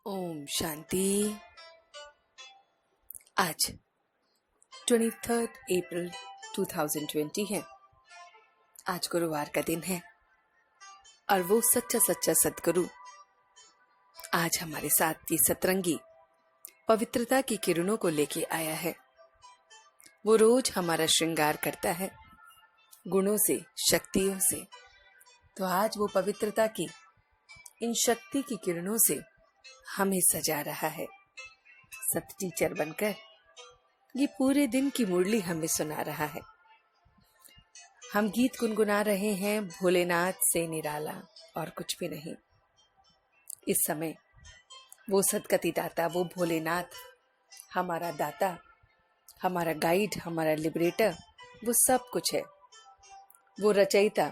ओम शांति। आज 23 अप्रैल 2020 है। आज गुरुवार का दिन है और वो सच्चा सद्गुरु आज हमारे साथ ये सतरंगी पवित्रता की किरणों को लेके आया है। वो रोज हमारा श्रृंगार करता है गुणों से, शक्तियों से। तो आज वो पवित्रता की इन शक्ति की किरणों से हमें सजा रहा है। सत टीचर बनकर ये पूरे दिन की मुरली हमें सुना रहा है। हम गीत गुनगुना रहे हैं भोलेनाथ से निराला और कुछ भी नहीं। इस समय वो सदगति दाता, वो भोलेनाथ हमारा दाता, हमारा गाइड, हमारा लिबरेटर, वो सब कुछ है। वो रचयिता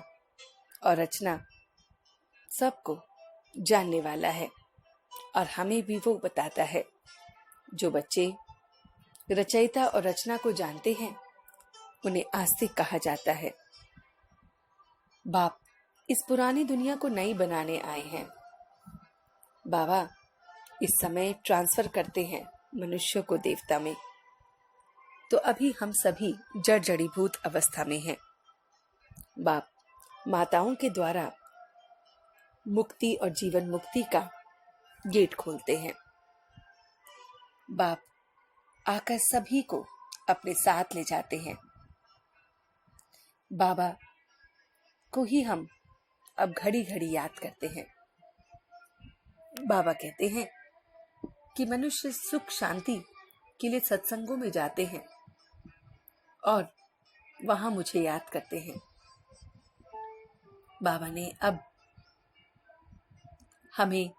और रचना सबको जानने वाला है और हमें भी वो बताता है। जो बच्चे रचयिता और रचना को जानते हैं उन्हें आस्तिक कहा जाता है। बाप इस पुरानी दुनिया को नई बनाने आए हैं। बाबा इस समय ट्रांसफर करते हैं मनुष्य को देवता में। तो अभी हम सभी जड़ जड़ीभूत अवस्था में हैं। बाप माताओं के द्वारा मुक्ति और जीवन मुक्ति का गेट खोलते हैं। बाप आकर सभी को अपने साथ ले जाते हैं। बाबा को ही हम अब घड़ी घड़ी याद करते हैं। बाबा कहते हैं कि मनुष्य सुख शांति के लिए सत्संगों में जाते हैं और वहां मुझे याद करते हैं। बाबा ने अब हमें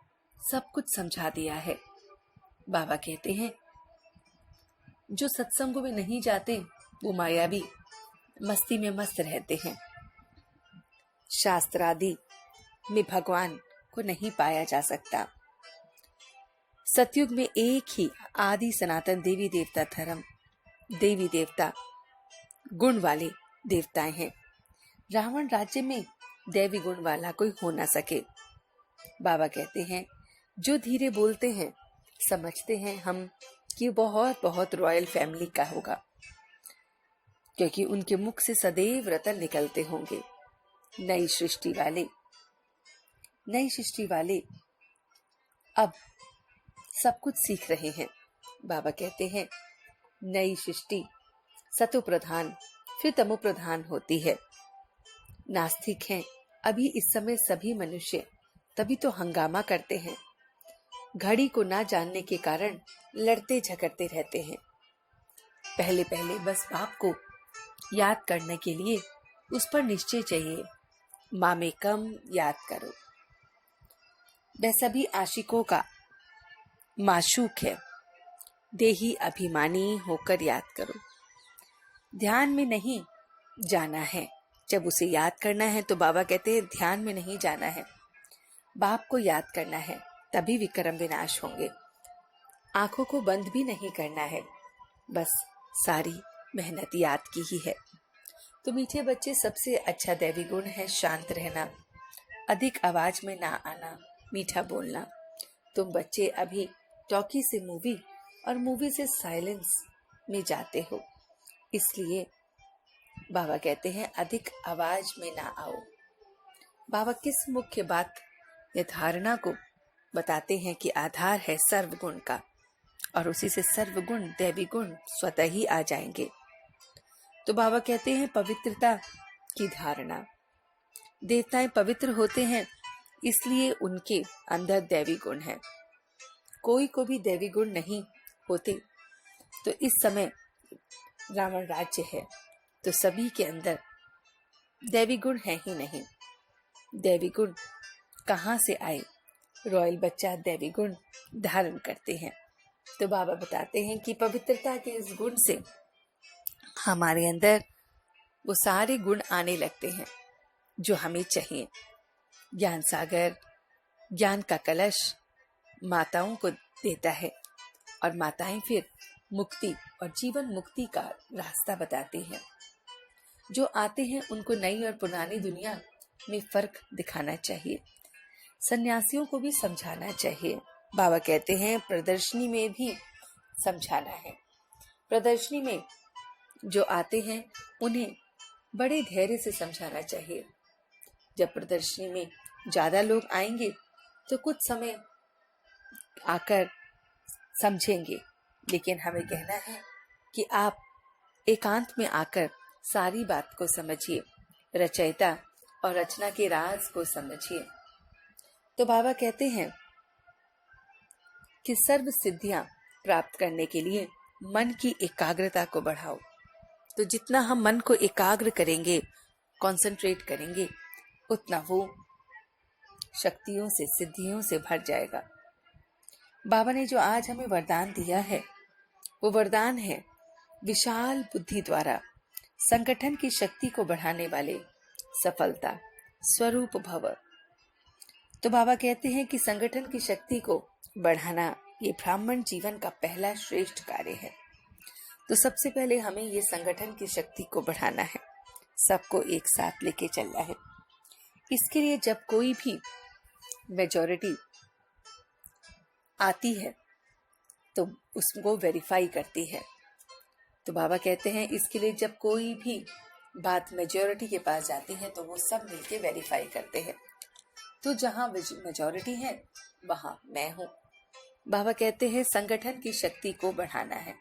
सब कुछ समझा दिया है। बाबा कहते हैं जो सत्संगों में नहीं जाते वो मायावी मस्ती में मस्त रहते हैं। शास्त्र आदि में भगवान को नहीं पाया जा सकता। सतयुग में एक ही आदि सनातन देवी देवता धर्म, देवी देवता गुण वाले देवताएं हैं। रावण राज्य में देवी गुण वाला कोई हो ना सके। बाबा कहते हैं जो धीरे बोलते हैं समझते हैं हम कि बहुत बहुत रॉयल फैमिली का होगा, क्योंकि उनके मुख से सदैव रतन निकलते होंगे। नई सृष्टि वाले अब सब कुछ सीख रहे हैं। बाबा कहते हैं नई सृष्टि सतो प्रधान फिर तमो प्रधान होती है। नास्तिक हैं अभी इस समय सभी मनुष्य, तभी तो हंगामा करते हैं। घड़ी को ना जानने के कारण लड़ते झगड़ते रहते हैं। पहले पहले बस बाप को याद करने के लिए उस पर निश्चय चाहिए। माँ में कम याद करो। वह सभी आशिकों का माशूक है। देही अभिमानी होकर याद करो। ध्यान में नहीं जाना है। जब उसे याद करना है तो बाबा कहते हैं ध्यान में नहीं जाना है, बाप को याद करना है, तभी विक्रम विनाश होंगे। आंखों को बंद भी नहीं करना है, बस सारी मेहनत याद की ही है। तो मीठे बच्चे सबसे अच्छा दैवी गुण है शांत रहना, अधिक आवाज में ना आना, मीठा बोलना। तुम बच्चे अभी टॉकी से मूवी और मूवी से साइलेंस में जाते हो, इसलिए बाबा कहते हैं अधिक आवाज में ना आओ। बाबा किस मुख्य बात या धारणा को बताते हैं कि आधार है सर्वगुण का और उसी से सर्वगुण दैवी गुण स्वतः ही आ जाएंगे। तो बाबा कहते हैं पवित्रता की धारणा। देवताएं पवित्र होते हैं इसलिए उनके अंदर दैवी गुण है। कोई को भी दैवी गुण नहीं होते तो इस समय रावण राज्य है, तो सभी के अंदर दैवी गुण है ही नहीं। दैवी गुण कहाँ से आए? रॉयल बच्चा दैवी गुण धारण करते हैं। तो बाबा बताते हैं कि पवित्रता के इस गुण से हमारे अंदर वो सारे गुण आने लगते हैं जो हमें चाहिए। ज्ञान सागर, ज्ञान का कलश माताओं को देता है और माताएं फिर मुक्ति और जीवन मुक्ति का रास्ता बताती हैं। जो आते हैं उनको नई और पुरानी दुनिया में फर्क दिखाना चाहिए। सन्यासियों को भी समझाना चाहिए बाबा कहते हैं प्रदर्शनी में भी समझाना है। प्रदर्शनी में जो आते हैं उन्हें बड़े धैर्य से समझाना चाहिए। जब प्रदर्शनी में ज्यादा लोग आएंगे तो कुछ समय आकर समझेंगे, लेकिन हमें कहना है कि आप एकांत में आकर सारी बात को समझिए, रचयिता और रचना के राज को समझिए। तो बाबा कहते हैं कि सर्व सिद्धियां प्राप्त करने के लिए मन की एकाग्रता को बढ़ाओ। तो जितना हम मन को एकाग्र करेंगे, कंसंट्रेट करेंगे, उतना वो शक्तियों से, सिद्धियों से भर जाएगा। बाबा ने जो आज हमें वरदान दिया है वो वरदान है विशाल बुद्धि द्वारा संगठन की शक्ति को बढ़ाने वाले सफलता स्वरूप भव। तो बाबा कहते हैं कि संगठन की शक्ति को बढ़ाना ये ब्राह्मण जीवन का पहला श्रेष्ठ कार्य है। तो सबसे पहले हमें ये संगठन की शक्ति को बढ़ाना है, सबको एक साथ लेके चलना है। इसके लिए जब कोई भी मेजॉरिटी आती है तो उसको वेरीफाई करती है। तो बाबा कहते हैं इसके लिए जब कोई भी बात मेजॉरिटी के पास जाती है तो वो सब मिलके वेरीफाई करते हैं। तो जहां मेजॉरिटी है वहां मैं हूं। बाबा कहते हैं संगठन की शक्ति को बढ़ाना है।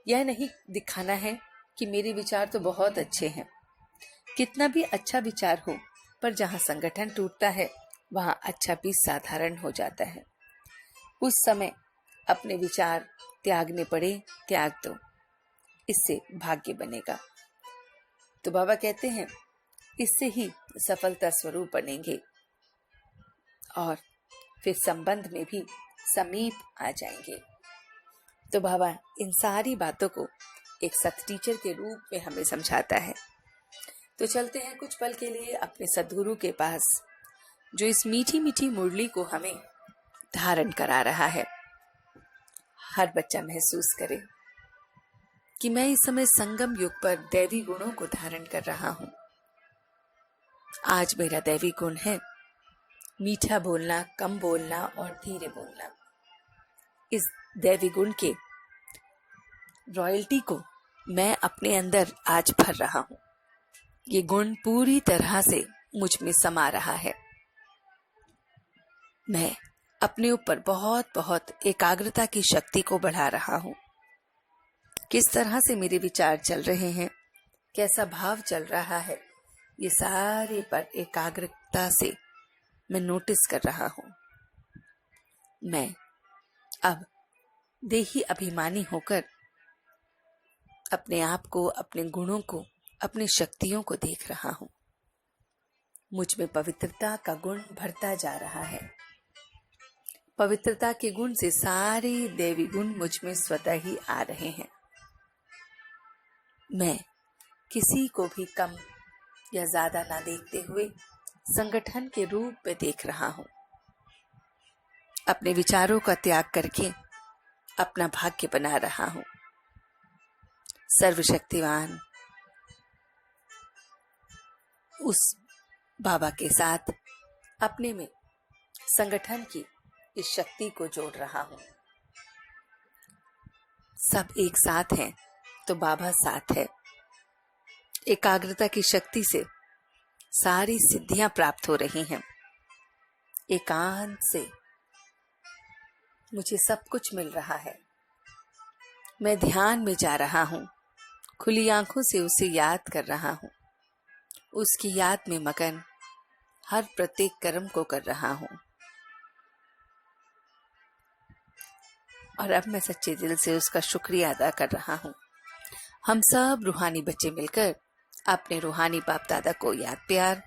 यह नहीं दिखाना है कि मेरे विचार तो बहुत अच्छे हैं। कितना भी अच्छा विचार हो, पर जहां संगठन टूटता है वहां अच्छा भी साधारण हो जाता है। उस समय अपने विचार त्यागने पड़े, त्याग दो, इससे भाग्य बनेगा। तो बाबा कहते हैं इससे ही सफलता स्वरूप बनेंगे और फिर संबंध में भी समीप आ जाएंगे। तो बाबा इन सारी बातों को एक सत टीचर के रूप में हमें समझाता है। तो चलते हैं कुछ पल के लिए अपने सद्गुरु के पास, जो इस मीठी मीठी मुरली को हमें धारण करा रहा है। हर बच्चा महसूस करे कि मैं इस समय संगम युग पर दैवी गुणों को धारण कर रहा हूं। आज मेरा दैवी गुण है मीठा बोलना, कम बोलना और धीरे बोलना। इस दैवी गुण के रॉयल्टी को मैं अपने अंदर आज भर रहा हूं। ये गुण पूरी तरह से मुझ में समा रहा है। मैं अपने ऊपर बहुत बहुत एकाग्रता की शक्ति को बढ़ा रहा हूं। किस तरह से मेरे विचार चल रहे हैं, कैसा भाव चल रहा है, ये सारे पर एकाग्रता से मैं नोटिस कर रहा हूं। मैं अब देही अभिमानी होकर अपने आप को, अपने गुणों को, अपनी शक्तियों को देख रहा हूं। मुझ में पवित्रता का गुण भरता जा रहा है। पवित्रता के गुण से सारे देवी गुण मुझ में स्वतः ही आ रहे हैं। मैं किसी को भी कम या ज्यादा ना देखते हुए संगठन के रूप में देख रहा हूं। अपने विचारों का त्याग करके अपना भाग्य बना रहा हूं। सर्वशक्तिवान उस बाबा के साथ अपने में संगठन की इस शक्ति को जोड़ रहा हूं। सब एक साथ हैं तो बाबा साथ है। एकाग्रता की शक्ति से सारी सिद्धियां प्राप्त हो रही हैं। एकांत से मुझे सब कुछ मिल रहा है। मैं ध्यान में जा रहा हूं, खुली आंखों से उसे याद कर रहा हूं, उसकी याद में मगन हर प्रत्येक कर्म को कर रहा हूं। और अब मैं सच्चे दिल से उसका शुक्रिया अदा कर रहा हूं। हम सब रूहानी बच्चे मिलकर अपने रूहानी बाप दादा को याद, प्यार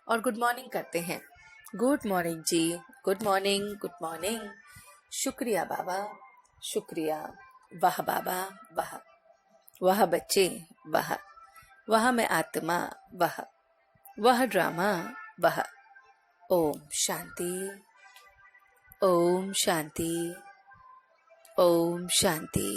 और गुड मॉर्निंग करते हैं। गुड मॉर्निंग जी, गुड मॉर्निंग, गुड मॉर्निंग। शुक्रिया बाबा, शुक्रिया। वाह बाबा, वाह। वाह बच्चे, वाह। वाह मैं आत्मा, वाह। वाह ड्रामा, वाह। ओम शांति, ओम शांति, ओम शांति।